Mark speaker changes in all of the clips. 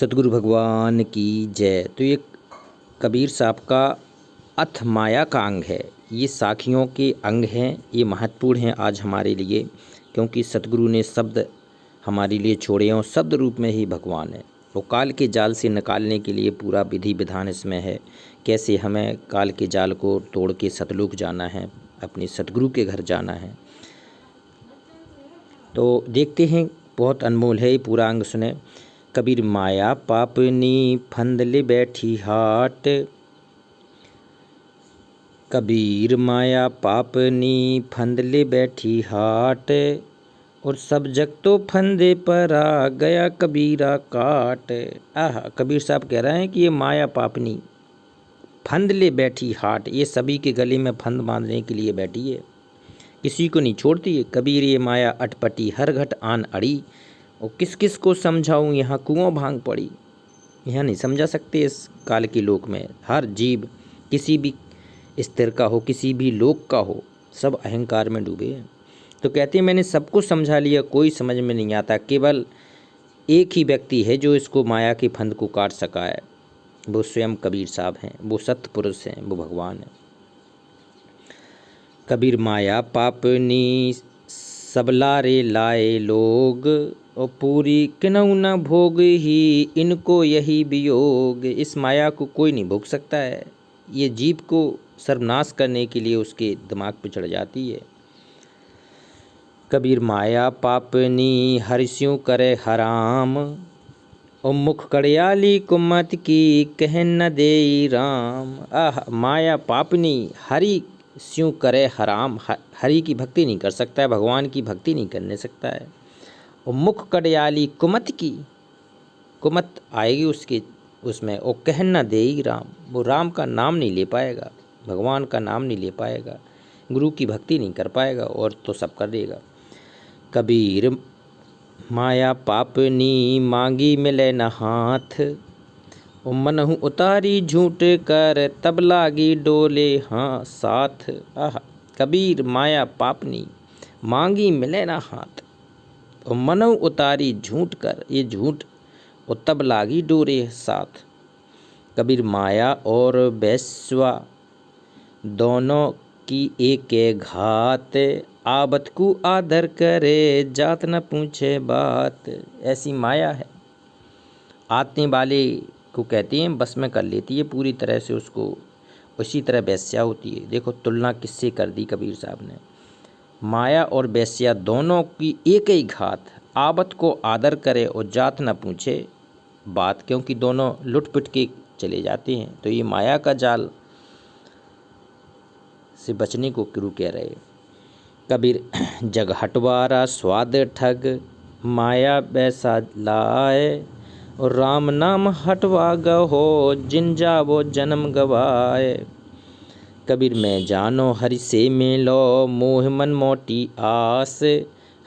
Speaker 1: सतगुरु भगवान की जय। तो ये कबीर साहब का अथ माया का अंग है। ये साखियों के अंग हैं। ये महत्वपूर्ण हैं आज हमारे लिए, क्योंकि सतगुरु ने शब्द हमारे लिए छोड़े हैं और शब्द रूप में ही भगवान है। वो काल के जाल से निकालने के लिए पूरा विधि विधान इसमें है। कैसे हमें काल के जाल को तोड़ के सतलोक जाना है, अपने सतगुरु के घर जाना है। तो देखते हैं, बहुत अनमोल है ये पूरा अंग सुने। कबीर माया पापनी फंद ले बैठी हाट, कबीर माया पापनी फंद ले बैठी हाट, और सब जग तो फंदे पर आ गया कबीरा काट। कबीर साहब कह रहे हैं कि ये माया पापनी फंद ले बैठी हाट, ये सभी के गले में फंद बांधने के लिए बैठी है, किसी को नहीं छोड़ती है। कबीर ये माया अटपटी हर घट आन अड़ी, और किस किस को समझाऊं यहाँ कुआं भांग पड़ी। यहाँ नहीं समझा सकते इस काल के लोक में। हर जीव किसी भी स्तर का हो, किसी भी लोक का हो, सब अहंकार में डूबे हैं। तो कहते हैं मैंने सबको समझा लिया, कोई समझ में नहीं आता। केवल एक ही व्यक्ति है जो इसको माया के फंद को काट सका है, वो स्वयं कबीर साहब हैं। वो सत्य पुरुष हैं, वो भगवान हैं। कबीर माया पापनी सबलारे लाए लोग, और पूरी किनऊ न भोग ही इनको यही वियोग। इस माया को कोई नहीं भोग सकता है। ये जीव को सर्वनाश करने के लिए उसके दिमाग पे चढ़ जाती है। कबीर माया पापनी हर्ष्यों करे हराम, और मुख कड़ियाली कुमत की कह न दे राम। माया पापनी हरि स्यों करे हराम, हरि की भक्ति नहीं कर सकता है, भगवान की भक्ति नहीं करने सकता है। और मुख कड़ियाली कुमत की, कुमत आएगी उसके उसमें, और कह न दे राम, वो राम का नाम नहीं ले पाएगा, भगवान का नाम नहीं ले पाएगा, गुरु की भक्ति नहीं कर पाएगा, और तो सब कर देगा। कबीर माया पापनी मांगी मिले न हाथ, और मनहु उतारी झूठ कर तब लागी डोले हाँ साथ। कबीर माया पापनी मांगी मिले न हाथ, और मनहु उतारी झूठ कर, ये झूठ, और तब लागी डोरे साथ। कबीर माया और वैश्वा दोनों की एक घात, आबत को आदर करे जात न पूछे बात। ऐसी माया है, आते वाले को कहती हैं बस में कर लेती है पूरी तरह से उसको, उसी तरह वैश्या होती है। देखो तुलना किससे कर दी कबीर साहब ने। माया और वैश्या दोनों की एक ही घात, आबत को आदर करे और जात न पूछे बात, क्योंकि दोनों लुट पिट के चले जाते हैं। तो ये माया का जाल से बचने को गुरु कह रहे। कबीर जग हटवारा स्वाद ठग, माया वैसा लाए, और राम नाम हटवा गहो जिन जावो जन्म गवाए। कबीर में जानो हरि से मिलो मोह मन मोटी आस,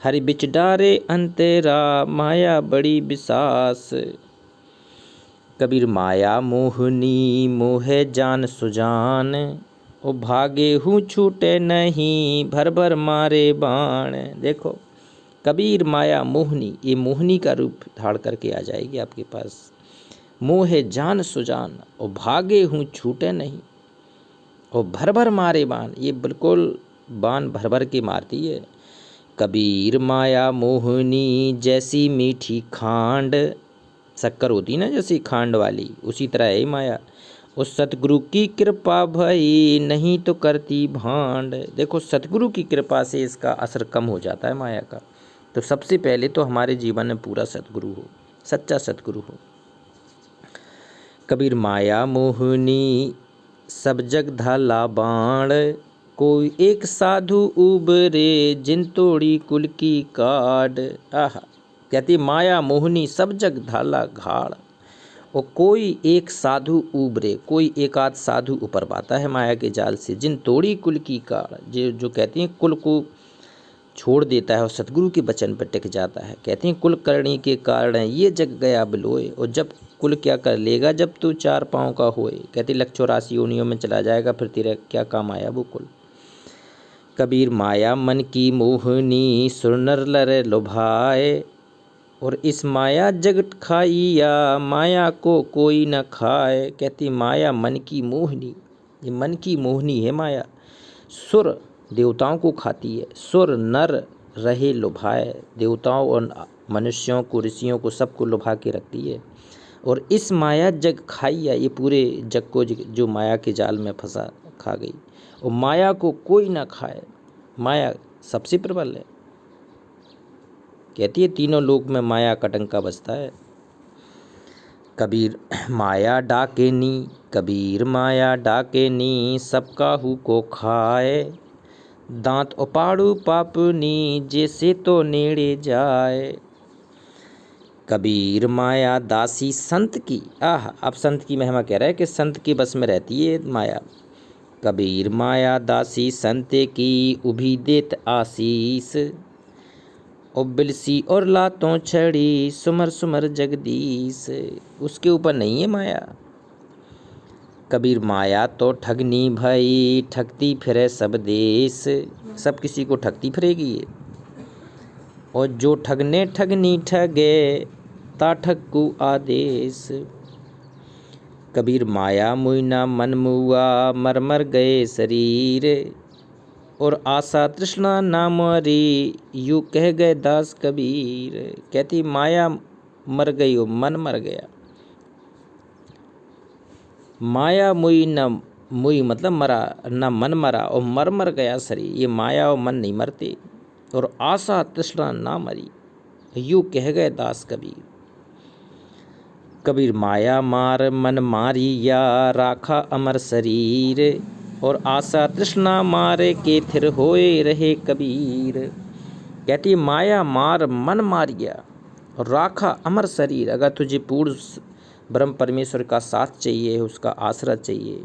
Speaker 1: हरि बिच डारे अंतेरा माया बड़ी विसास। कबीर माया मोहनी मोहे जान सुजान, ओ भागे हूँ छूटे नहीं भर भर मारे बाण। देखो कबीर माया मोहनी, ये मोहनी का रूप धारण करके आ जाएगी आपके पास। मोहे जान सुजान, और भागे हूँ छूटे नहीं, और भर भर मारे बाण, ये बिल्कुल बाण भर भर के मारती है। कबीर माया मोहनी जैसी मीठी खांड, शक्कर होती ना जैसी खांड वाली, उसी तरह है माया। उस सतगुरु की कृपा भई नहीं तो करती भांड। देखो सतगुरु की कृपा से इसका असर कम हो जाता है माया का। तो सबसे पहले तो हमारे जीवन में पूरा सतगुरु हो, सच्चा सतगुरु हो। कबीर माया मोहनी सब जग धाला बाण, कोई एक साधु उबरे जिन तोड़ी कुल की काड। कहती माया मोहनी सब जग धाला घाड़, और कोई एक साधु उबरे, कोई एक आध साधु ऊपर पाता है माया के जाल से, जिन तोड़ी कुल की काड़, जो कहती हैं कुल को छोड़ देता है और सतगुरु के वचन पर टिक जाता है। कहते हैं कुल करणी के कारण ये जग गया बिलोए, और जब कुल क्या कर लेगा जब तू चार पाँव का होए। कहते 184 योनियों में चला जाएगा, फिर तेरा क्या काम आया वो कुल। कबीर माया मन की मोहनी सुर नर लर लुभाए, और इस माया जगत खाइया, माया को कोई न खाए। कहती माया मन की मोहिनी, ये मन की मोहिनी है माया। सुर देवताओं को खाती है, सुर नर रहे लुभाए, देवताओं और मनुष्यों को, ऋषियों को, सबको लुभा के रखती है। और इस माया जग खाइया, ये पूरे जग को जो माया के जाल में फंसा खा गई। और माया को कोई ना खाए, माया सबसे प्रबल है। कहती है तीनों लोक में माया का डंका बजता है। कबीर माया डाकेनी, कबीर माया डाकेनी, सब काहू को खाए, दांत उपाड़ू पापनी, जैसे तो नेड़े जाए। कबीर माया दासी संत की, अब संत की महिमा कह रहा है कि संत के बस में रहती है माया। कबीर माया दासी संत की, उभी देत आशीष, बिलसी और लातों छड़ी, सुमर सुमर जगदीश। उसके ऊपर नहीं है माया। कबीर माया तो ठगनी भई, ठगती फिरे सब देश, सब किसी को ठगती फिरेगी ये। और जो ठगने ठगनी ठगे, ता ठग को आदेश। कबीर माया मुइना मन मुआ, मर मर गए शरीर, और आशा तृष्णा ना मरी, यूँ कह गए दास कबीर। कहती माया मर गई और मन मर गया। माया मुई न मुई मतलब मरा, न मन मरा, और मर गया शरीर। ये माया और मन नहीं मरते। और आशा तृष्णा ना मरी, यूँ कह गए दास कबीर। कबीर माया मार मन मारिया, राखा अमर शरीर, और आशा तृष्णा मारे के थिर होए रहे कबीर। कहती माया मार मन मारिया, और राखा अमर शरीर। अगर तुझे पूर्ण ब्रह्म परमेश्वर का साथ चाहिए, उसका आसरा चाहिए,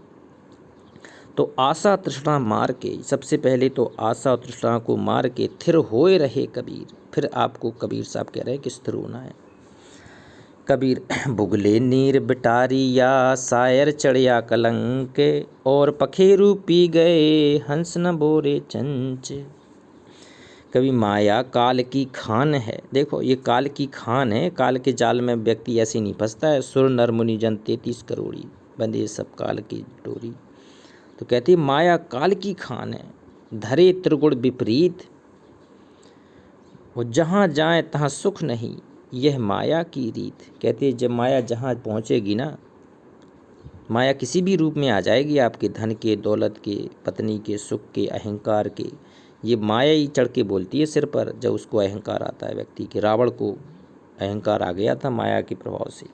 Speaker 1: तो आशा तृष्णा मार के, सबसे पहले तो आशा और तृष्णा को मार के थिर होए रहे कबीर। फिर आपको कबीर साहब कह रहे हैं कि स्थिर होना है। कबीर बुगले नीर बिटारिया, सायर चढ़िया कलंक, और पखेरु पी गए, हंस न बोरे चंच। कभी माया काल की खान है। देखो ये काल की खान है, काल के जाल में व्यक्ति ऐसे नहीं फंसता है। सुर नर मुनि जन 33 करोड़ी, बंदे सब काल की डोरी। तो कहती माया काल की खान है, धरे त्रिगुण विपरीत, वो जहाँ जाए तहाँ सुख नहीं, यह माया की रीत। कहती है जब माया जहाँ पहुँचेगी ना, माया किसी भी रूप में आ जाएगी, आपके धन के, दौलत के, पत्नी के, सुख के, अहंकार के, ये माया ही चढ़ के बोलती है सिर पर। जब उसको अहंकार आता है व्यक्ति के, रावण को अहंकार आ गया था माया के प्रभाव से।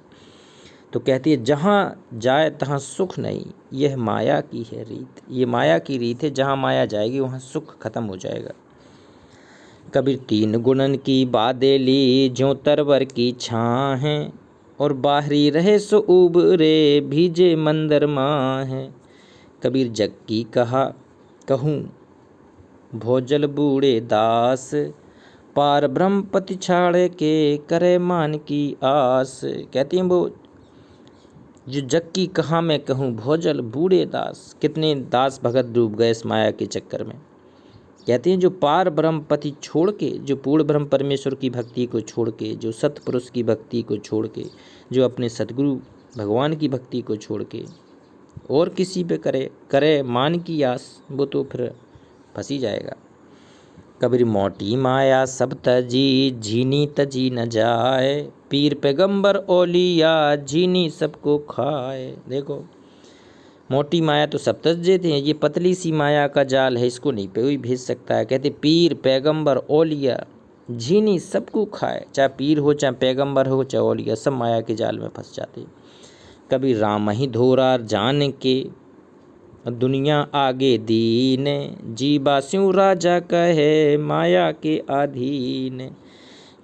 Speaker 1: तो कहती है जहाँ जाए तहाँ सुख नहीं, यह माया की है रीत। ये माया की रीत है, जहाँ माया जाएगी वहाँ सुख खत्म हो जाएगा। कबीर तीन गुणन की बादेली, ज्यों तरवर की छाँ है, और बाहरी रहे सो उबरे, भीजे मंदर माँ है। कबीर जग की कहा कहूँ, भोजल बूढ़े दास, पार ब्रह्म पति छाड़े के, करे मान की आस। कहती हैं वो जो जग की कहा मैं कहूँ, भोजल बूढ़े दास, कितने दास भगत डूब गए इस माया के चक्कर में। कहते हैं जो पार ब्रह्म पति छोड़ के, जो पूर्ण ब्रह्म परमेश्वर की भक्ति को छोड़ के, जो सतपुरुष की भक्ति को छोड़ के, जो अपने सतगुरु भगवान की भक्ति को छोड़ के और किसी पे करे मान की आस, वो तो फिर फंसी जाएगा। कबीर मोटी माया सब तजी, झीनी तजी न जाए, पीर पैगंबर ओलिया, झीनी सबको खाए। देखो मोटी माया तो सब तज देते हैं, ये पतली सी माया का जाल है, इसको नहीं कोई भेज सकता है। कहते पीर पैगंबर ओलिया, झीनी सबको खाए। चाहे पीर हो, चाहे पैगंबर हो, चाहे ओलिया, सब माया के जाल में फंस जाते। कबीर राम ही धोरा जान के, दुनिया आगे दीन, जीवा स्यों राजा कहे, माया के अधीन।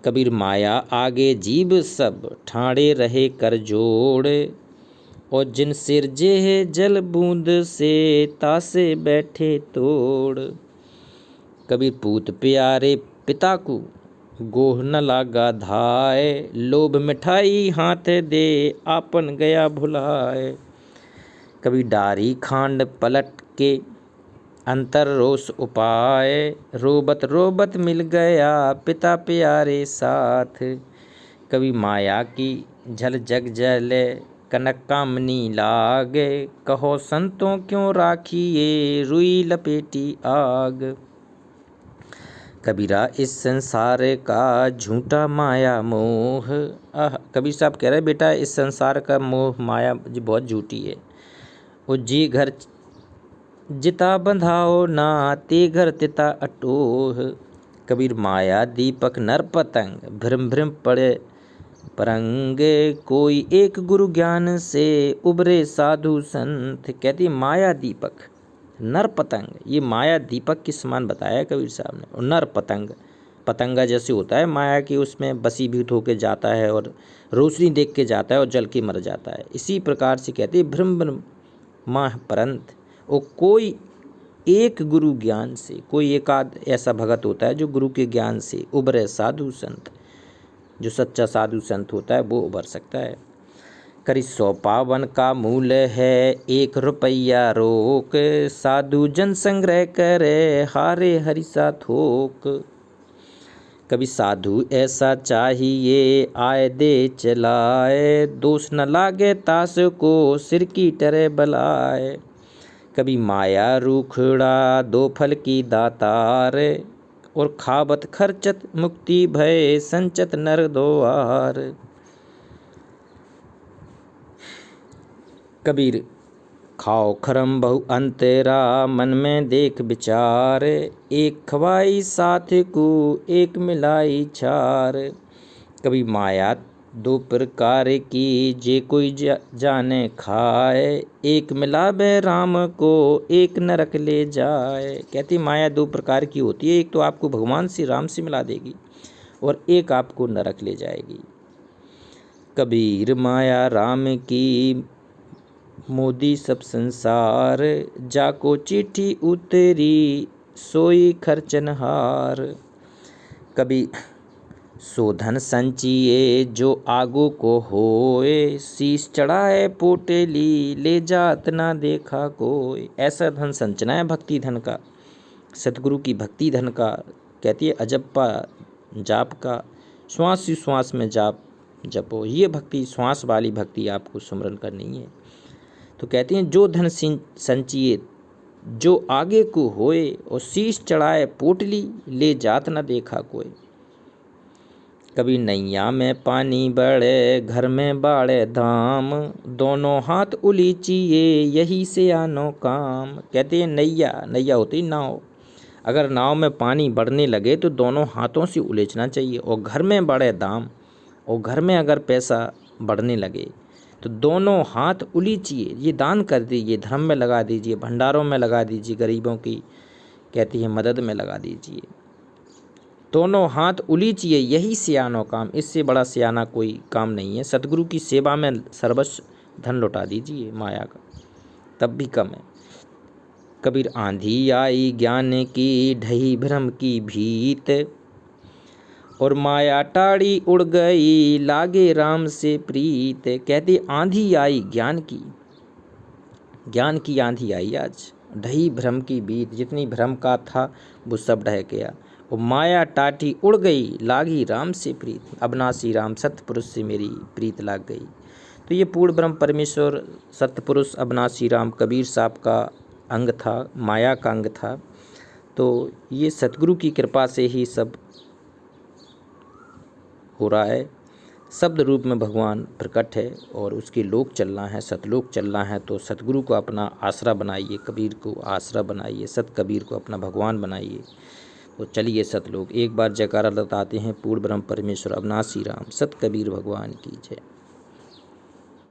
Speaker 1: कबीर माया आगे जीव सब, ठाड़े रहे कर जोड़, और जिन सिर जे जल बूंद से, तासे बैठे तोड़। कबीर पूत प्यारे पिता को, गोह न लागा धाय, लोभ मिठाई हाथ दे, आपन गया भुलाए। कभी डारी खांड पलट के, अंतर रोष उपाय, रोबत रोबत मिल गया, पिता प्यारे साथ। कभी माया की झल जग जले कनक कामनी लागे, कहो संतों क्यों राखिए रुई लपेटी आग। कबीरा इस संसार का झूठा माया मोह, कबीर साहब कह रहे बेटा इस संसार का मोह माया जी बहुत झूठी है। वो जी घर जिता बंधाओ ना ते घर तिता अटोह। कबीर माया दीपक नर पतंग भ्रम भ्रम पड़े परंगे, कोई एक गुरु ज्ञान से उबरे साधु संत। कहती माया दीपक नर पतंग, ये माया दीपक के समान बताया कबीर साहब ने। और नर पतंग, पतंगा जैसे होता है माया की, उसमें बसीभूत होकर जाता है और रोशनी देख के जाता है और जल के मर जाता है। इसी प्रकार से कहते हैं भ्रम भ्रम माह परंत। और कोई एक गुरु ज्ञान से, कोई एकाध ऐसा भगत होता है जो गुरु के ज्ञान से उभरे साधु संत, जो सच्चा साधु संत होता है वो उभर सकता है। करी 100 पावन का मूल है 1 रुपया रोक, साधु जन संग्रह करे हारे हरिसा थोक। कभी साधु ऐसा चाहिए आए दे चलाए, दोष न लागे तास को सिर की टरे बलाए। कभी माया रूखड़ा 2 फल की दातार, और खावत खर्चत मुक्ति भय संचत नर द्वार। कबीर खाओ खरम बहु अंतेरा मन में देख विचार, एक खवाई साथ को एक मिलाई छार। कभी माया 2 प्रकार की जे कोई जाने खाए, एक मिलावे राम को एक नरक ले जाए। कहती माया 2 प्रकार की होती है, एक तो आपको भगवान श्री राम से मिला देगी और एक आपको नरक ले जाएगी। कबीर माया राम की मोदी सब संसार, जाको चिट्ठी उतरी सोई खर्चनहार। कभी शोधन संचिए जो आगू को होए, शीश चढ़ाए पोटेली ले जात ना देखा कोई। ऐसा धन संचना है भक्ति धन का, सतगुरु की भक्ति धन का। कहती है अजप्पा जाप का, श्वास ही श्वास में जाप जपो। ये भक्ति श्वास वाली भक्ति आपको सुमरन करनी है। तो कहती हैं जो धन संचिए जो आगे को होए, और शीश चढ़ाए पोटली ले जात न देखा कोई। कभी नैया में पानी बढ़े घर में बाड़े धाम, दोनों हाथ उलीचिए यही से आनो काम। कहते हैं नैया होती नाव, अगर नाव में पानी बढ़ने लगे तो दोनों हाथों से उलीचना चाहिए। और घर में बढ़े दाम, और घर में अगर पैसा बढ़ने लगे तो दोनों हाथ उलीचिए, ये दान कर दीजिए, धर्म में लगा दीजिए, भंडारों में लगा दीजिए, गरीबों की कहती है मदद में लगा दीजिए। दोनों हाथ उलीचिए यही सियानो काम, इससे बड़ा सियाना कोई काम नहीं है। सतगुरु की सेवा में सर्वस्व धन लौटा दीजिए माया का, तब भी कम है। कबीर आंधी आई ज्ञान की ढही भ्रम की भीत, और माया टाड़ी उड़ गई लागे राम से प्रीत। कहती आंधी आई ज्ञान की आंधी आई आज, ढही भ्रम की बीत। जितनी भ्रम का था वो सब ढह गया, और माया टाटी उड़ गई लागी राम से प्रीत। अविनाशी राम सतपुरुष से मेरी प्रीत लाग गई। तो ये पूर्ण ब्रह्म परमेश्वर सतपुरुष अविनाशी राम कबीर साहब का अंग था, माया का अंग था। तो ये सतगुरु की कृपा से ही सब हो रहा है। शब्द रूप में भगवान प्रकट है और उसके लोक चलना है, सतलोक चलना है। तो सतगुरु को अपना आसरा बनाइए, कबीर को आसरा बनाइए, सत कबीर को अपना भगवान बनाइए। तो चलिए सतलोक एक बार जयकारा लगाते हैं। पूर्ण ब्रह्म परमेश्वर अविनाशी राम सत कबीर भगवान की जय।